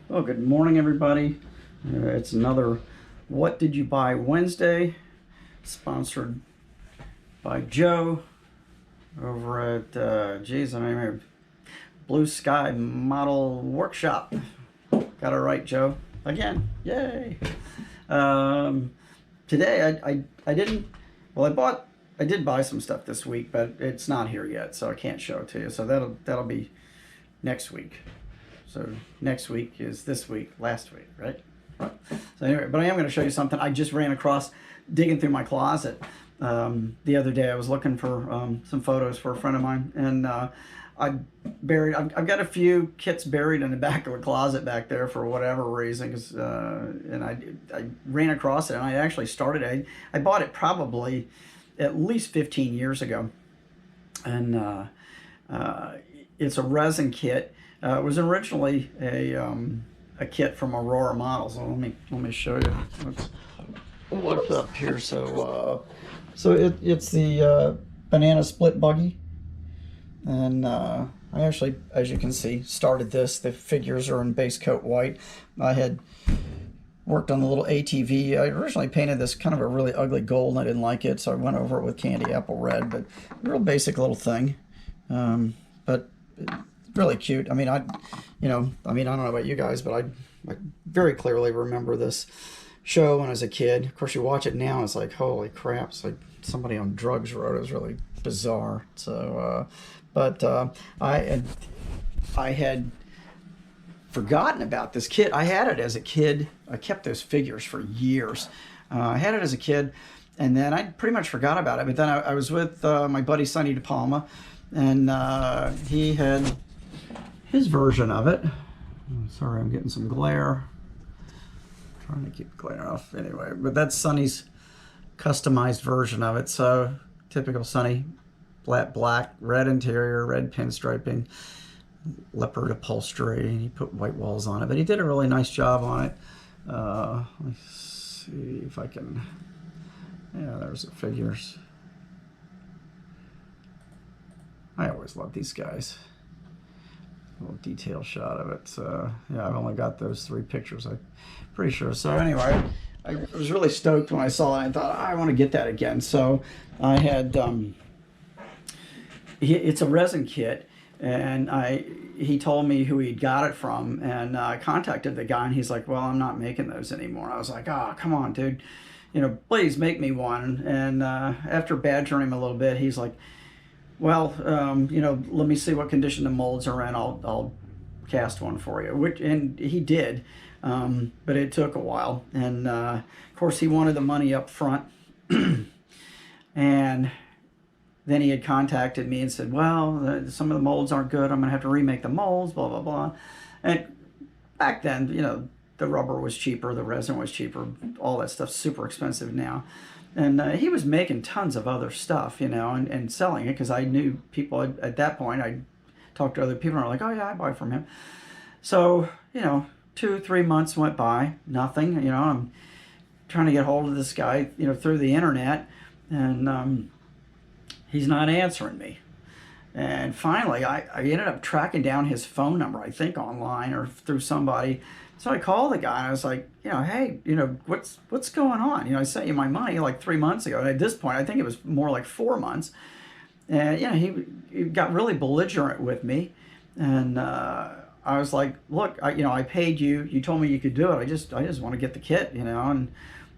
Well, good morning, everybody. It's another What Did You Buy Wednesday, sponsored by Joe over at, geez, I don't even remember, Blue Sky Model Workshop. Got it right, Joe. Again, yay. Today, I didn't, well, I did buy some stuff this week, but it's not here yet, so I can't show it to you. So that'll be next week. So next week is this week, last week, right? Right. So anyway, but I am going to show you something I just ran across digging through my closet the other day. I was looking for some photos for a friend of mine, and I've got a few kits buried in the back of a closet back there for whatever reason. And I ran across it, and I actually started. I bought it probably at least 15 years ago, and it's a resin kit. It was originally a kit from Aurora Models. So let me show you what's up here. So it's the banana split buggy, and I actually, as you can see, started this. The figures are in base coat white. I had worked on the little ATV. I originally painted this kind of a really ugly gold, and I didn't like it, so I went over it with candy apple red. But real basic little thing, but really cute. I mean, I don't know about you guys, but I very clearly remember this show when I was a kid. Of course, you watch it now, it's like, holy crap, it's like somebody on drugs wrote it. It was really bizarre. So, I had forgotten about this kit. I had it as a kid. I kept those figures for years. I had it as a kid, and then I pretty much forgot about it. But then I was with my buddy Sonny DePalma, and he had his version of it. Sorry, I'm getting some glare. I'm trying to keep the glare off anyway. But that's Sonny's customized version of it. So typical Sonny, black, red interior, red pinstriping, leopard upholstery. He put white walls on it, but he did a really nice job on it. Let me see if I can. Yeah, there's the figures. I always love these guys. A little detail shot of it. So yeah, I've only got those 3 pictures, I'm pretty sure. So anyway, I was really stoked when I saw it. I thought, I want to get that again. So I had it's a resin kit, and he told me who he'd got it from, and I contacted the guy, and he's like, well, I'm not making those anymore. I was like, oh, come on, dude, please make me one. And after badgering him a little bit, he's like, well, let me see what condition the molds are in. I'll cast one for you. And he did, but it took a while. And of course, he wanted the money up front. And then he had contacted me and said, well, some of the molds aren't good. I'm going to have to remake the molds, blah, blah, blah. And back then, the rubber was cheaper, the resin was cheaper, all that stuff's super expensive now. And he was making tons of other stuff, and selling it, because I knew people at that point. I talked to other people, and they're like, oh yeah, I buy from him. So 2-3 months went by, nothing. I'm trying to get hold of this guy, through the internet, and he's not answering me. And finally, I ended up tracking down his phone number, I think online or through somebody. So I called the guy, and I was like, hey, what's going on? I sent you my money like 3 months ago. And at this point, I think it was more like 4 months. And, he got really belligerent with me. And I was like, look, I paid you. You told me you could do it. I just want to get the kit, And,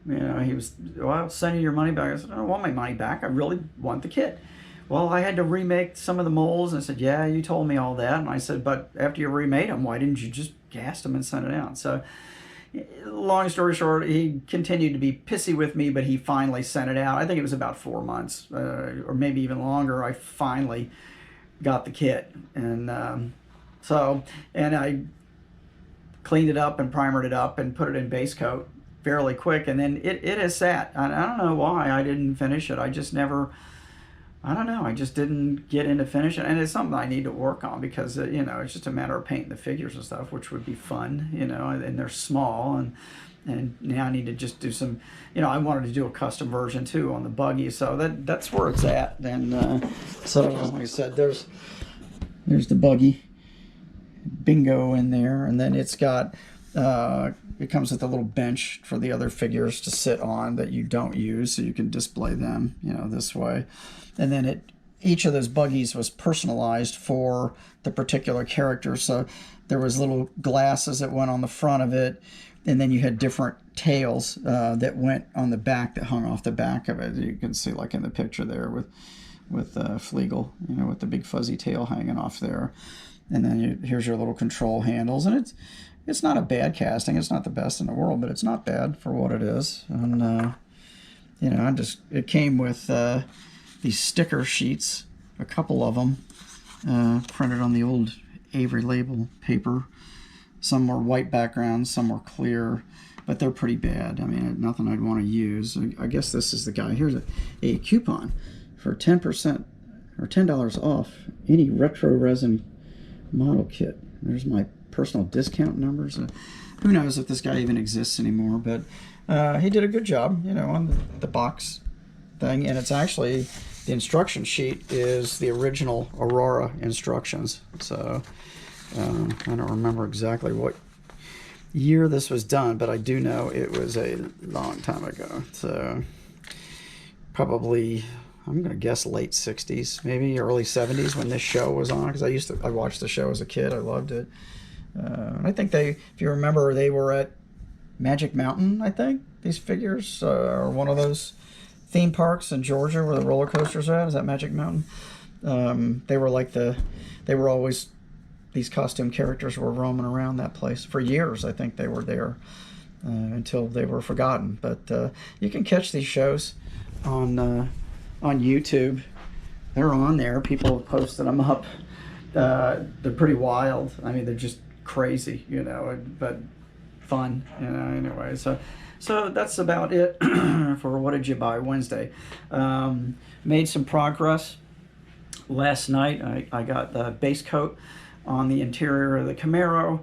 he was, well, I'll send you your money back. I said, I don't want my money back. I really want the kit. Well, I had to remake some of the molds. And I said, yeah, you told me all that. And I said, but after you remade them, why didn't you just cast them and send it out? So long story short, he continued to be pissy with me, but he finally sent it out. I think it was about 4 months, or maybe even longer. I finally got the kit. And and I cleaned it up and primered it up and put it in base coat fairly quick. And then it has sat. I don't know why I didn't finish it. I just never... I don't know. I just didn't get into finishing, and it's something I need to work on, because it's just a matter of painting the figures and stuff, which would be fun, and they're small, and now I need to just do some. I wanted to do a custom version too on the buggy, so that's where it's at. And so, like I said, there's the buggy, bingo in there, and then it's got It comes with a little bench for the other figures to sit on that you don't use, so you can display them, you know, this way. And then each of those buggies was personalized for the particular character. So there was little glasses that went on the front of it, and then you had different tails that went on the back, that hung off the back of it. You can see, like in the picture there with Flegel, you know, with the big fuzzy tail hanging off there. And then here's your little control handles, and it's not a bad casting. It's not the best in the world, but it's not bad for what it is. And you know, it came with these sticker sheets, a couple of them, printed on the old Avery label paper. Some were white backgrounds, some were clear, but they're pretty bad. I mean, nothing I'd want to use. I guess this is the guy. Here's a coupon for 10% or $10 off any retro resin model kit. There's my personal discount numbers. Who knows if this guy even exists anymore, but he did a good job, you know, on the box thing. And it's actually, the instruction sheet is the original Aurora instructions. So I don't remember exactly what year this was done, but I do know it was a long time ago. So probably, I'm going to guess late 60s, maybe early 70s when this show was on, because I watched the show as a kid. I loved it. And I think if you remember, they were at Magic Mountain, I think. These figures are one of those theme parks in Georgia where the roller coasters are at. Is that Magic Mountain? They were always, these costume characters were roaming around that place. For years, I think they were there until they were forgotten. But you can catch these shows on YouTube. They're on there. People have posted them up. They're pretty wild. I mean, they're just crazy, you know, but fun, you know, anyway. So that's about it for What Did You Buy Wednesday. Made some progress last night. I got the base coat on the interior of the Camaro.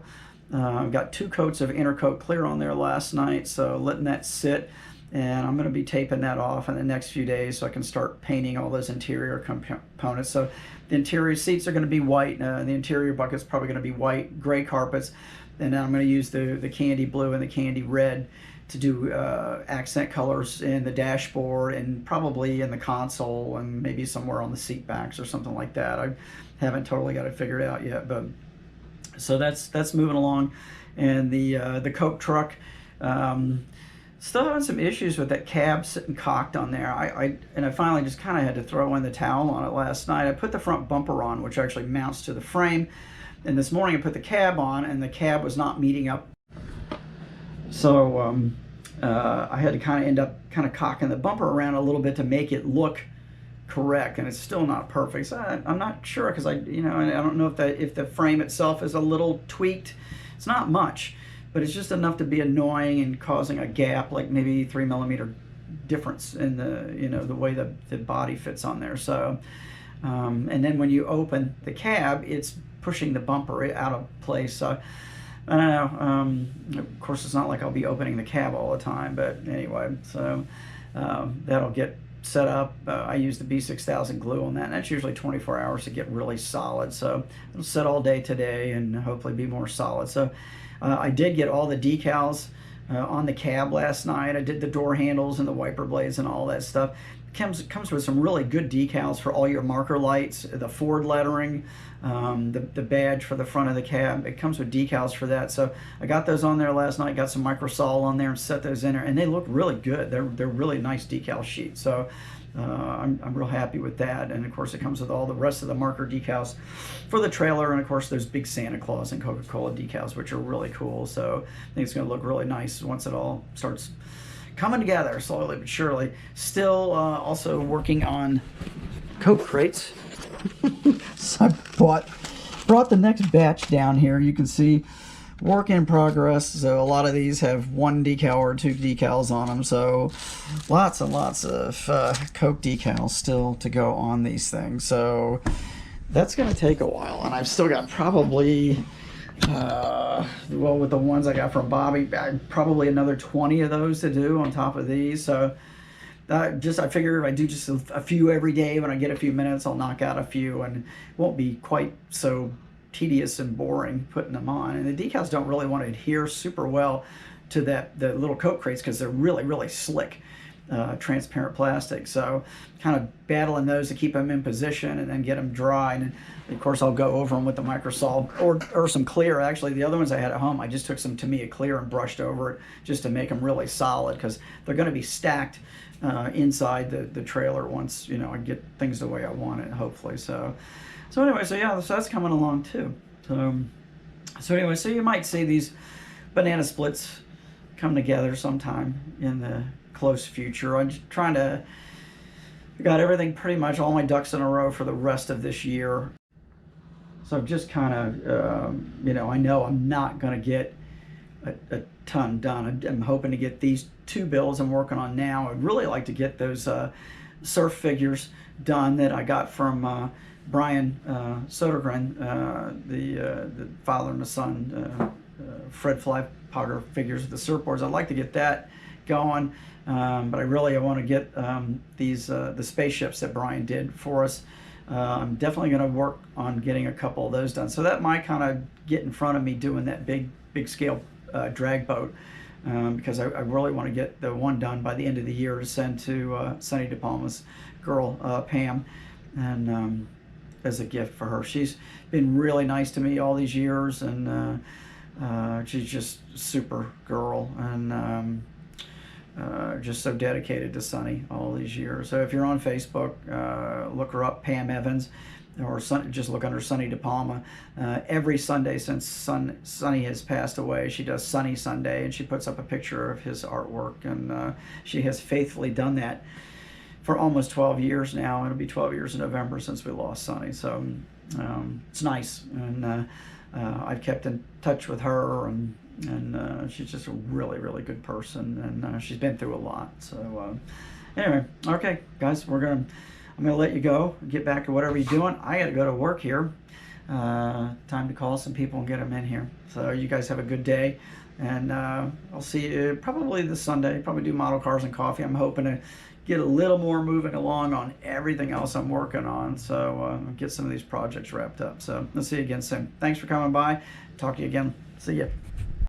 Got 2 coats of inner coat clear on there last night, so letting that sit. And I'm going to be taping that off in the next few days so I can start painting all those interior components. So the interior seats are going to be white. The interior bucket's probably going to be white, gray carpets. And then I'm going to use the candy blue and the candy red to do accent colors in the dashboard and probably in the console and maybe somewhere on the seat backs or something like that. I haven't totally got it figured out yet, but so that's moving along. And the coat truck, still having some issues with that cab sitting cocked on there. I finally just kind of had to throw in the towel on it last night. I put the front bumper on, which actually mounts to the frame. And this morning I put the cab on, and the cab was not meeting up. So I had to end up cocking the bumper around a little bit to make it look correct, and it's still not perfect. So I'm not sure, because I don't know if the frame itself is a little tweaked. It's not much, but it's just enough to be annoying and causing a gap, like maybe 3 millimeter difference in the way the body fits on there. So and then when you open the cab, it's pushing the bumper out of place. So I don't know. Of course, it's not like I'll be opening the cab all the time, but anyway, so that'll get set up. I use the B6000 glue on that, and that's usually 24 hours to get really solid. So it'll sit all day today and hopefully be more solid. So I did get all the decals on the cab last night. I did the door handles and the wiper blades and all that stuff. Comes with some really good decals for all your marker lights, the Ford lettering, the badge for the front of the cab. It comes with decals for that. So I got those on there last night, got some microsol on there and set those in there, and they look really good. They're really nice decal sheets. So I'm real happy with that. And of course it comes with all the rest of the marker decals for the trailer, and of course there's big Santa Claus and Coca-Cola decals, which are really cool. So I think it's going to look really nice once it all starts coming together slowly but surely. Still also working on coat crates. So I brought the next batch down here. You can see work in progress. So a lot of these have 1 decal or 2 decals on them. So lots and lots of Coke decals still to go on these things. So that's going to take a while. And I've still got probably well, with the ones I got from Bobby, probably another 20 of those to do on top of these. So I figure if I do just a few every day, when I get a few minutes, I'll knock out a few, and it won't be quite so tedious and boring putting them on. And the decals don't really want to adhere super well to the little coat crates because they're really slick. Transparent plastic, so kind of battling those to keep them in position and then get them dry. And of course I'll go over them with the microsol or some clear. Actually, the other ones I had at home, I just took some Tamiya clear and brushed over it just to make them really solid, because they're going to be stacked inside the trailer once, you know, I get things the way I want it, hopefully. So anyway, so yeah, so that's coming along too. So anyway, so you might see these banana splits come together sometime in the close future. I'm just trying to, I got everything pretty much, all my ducks in a row for the rest of this year. So I'm just kind of, you know I'm not going to get a ton done. I'm hoping to get these 2 builds I'm working on now. I'd really like to get those surf figures done that I got from Brian Sodergren, the father and the son, Fred Fly Powder figures with the surfboards. I'd like to get that going. But I want to get these the spaceships that Brian did for us. I'm definitely going to work on getting a couple of those done. So that might kind of get in front of me doing that big scale drag boat, because I really want to get the one done by the end of the year to send to Sunny De Palma's girl, Pam, and as a gift for her. She's been really nice to me all these years, and she's just a super girl, and just so dedicated to Sunny all these years. So if you're on Facebook, look her up, Pam Evans, or just look under Sunny De Palma. Every Sunday since Sunny has passed away, she does Sunny Sunday, and she puts up a picture of his artwork, and she has faithfully done that for almost 12 years now. It'll be 12 years in November since we lost Sunny, so it's nice, and I've kept in touch with her, and she's just a really good person, and she's been through a lot. So anyway, okay guys, I'm gonna let you go, get back to whatever you're doing. I gotta go to work here. Time to call some people and get them in here. So you guys have a good day, and I'll see you probably this Sunday. Probably do model cars and coffee. I'm hoping to get a little more moving along on everything else I'm working on, so get some of these projects wrapped up. So let's see you again soon. Thanks for coming by. Talk to you again. See ya.